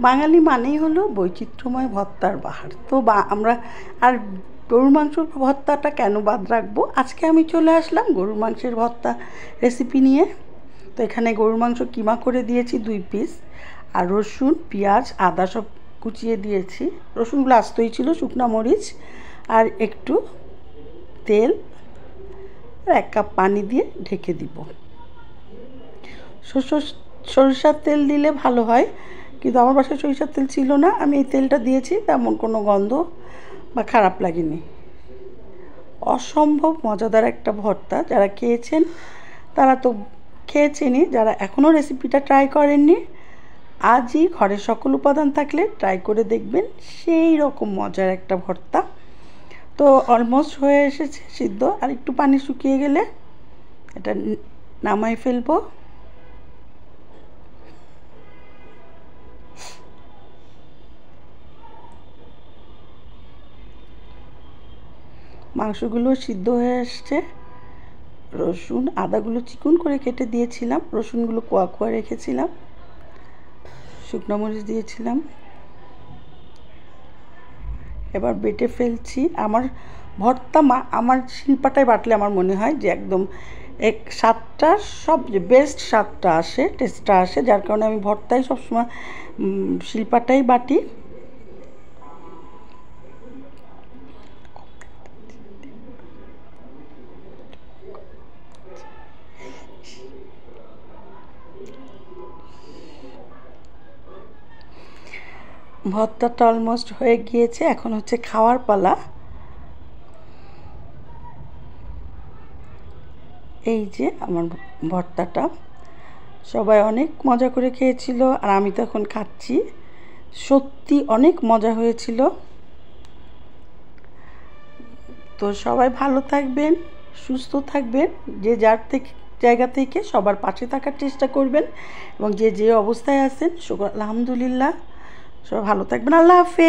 বাঙালি মানেই হলো বৈচিত্র্যময় ভর্তার বাহার। তো আমরা আর গরুর মাংসর ভর্তাটা কেন বাদ রাখবো? আজকে আমি চলে আসলাম গরুর মাংসের ভর্তা রেসিপি নিয়ে। তো এখানে গরুর মাংস কিমা করে দিয়েছি 2 পিস, আর রসুন, পেঁয়াজ, আদা সব কুচিয়ে দিয়েছি। রসুনগুলো আস্তই ছিল, শুকনো মরিচ আর একটু তেল আর 1 কাপ পানি দিয়ে ঢেকে দিব। সরিষার তেল দিলে ভালো হয়, কিন্তু আমার বাসায় সরিষার তেল ছিল না। আমি এই তেলটা দিয়েছি, তেমন কোনো গন্ধ বা খারাপ লাগেনি। অসম্ভব মজাদার একটা ভর্তা। যারা খেয়েছেন তারা তো খেয়েছেনই, যারা এখনও রেসিপিটা ট্রাই করেননি আজই ঘরের সকল উপাদান থাকলে ট্রাই করে দেখবেন। সেই রকম মজার একটা ভর্তা। তো অলমোস্ট হয়ে এসেছে সিদ্ধ, আর একটু পানি শুকিয়ে গেলে এটা নামাই ফেলবো। মাংসগুলো সিদ্ধ হয়ে আসছে। রসুন আদাগুলো চিকন করে কেটে দিয়েছিলাম, রসুনগুলো কোয়া কোয়া রেখেছিলাম, শুকনো মরিচ দিয়েছিলাম। এবার বেটে ফেলছি। আমার ভর্তা আমার শিলপাটায় বাটলে আমার মনে হয় যে একদম স্বাদটা সবচেয়ে বেস্ট স্বাদটা আসে, টেস্টটা আসে, যার কারণে আমি ভর্তায় সবসময় শিলপাটাই বাটি। ভর্তাটা অলমোস্ট হয়ে গিয়েছে, এখন হচ্ছে খাওয়ার পালা। এই যে আমার ভর্তাটা, সবাই অনেক মজা করে খেয়েছিল, আর আমি তো এখন খাচ্ছি। সত্যি অনেক মজা হয়েছিল। তো সবাই ভালো থাকবেন, সুস্থ থাকবেন, যে যার জায়গা থেকে সবার পাশে থাকার চেষ্টা করবেন, এবং যে অবস্থায় আছেন আলহামদুলিল্লাহ। সবাই ভালো থাকবেন। আল্লাহ হাফেজ।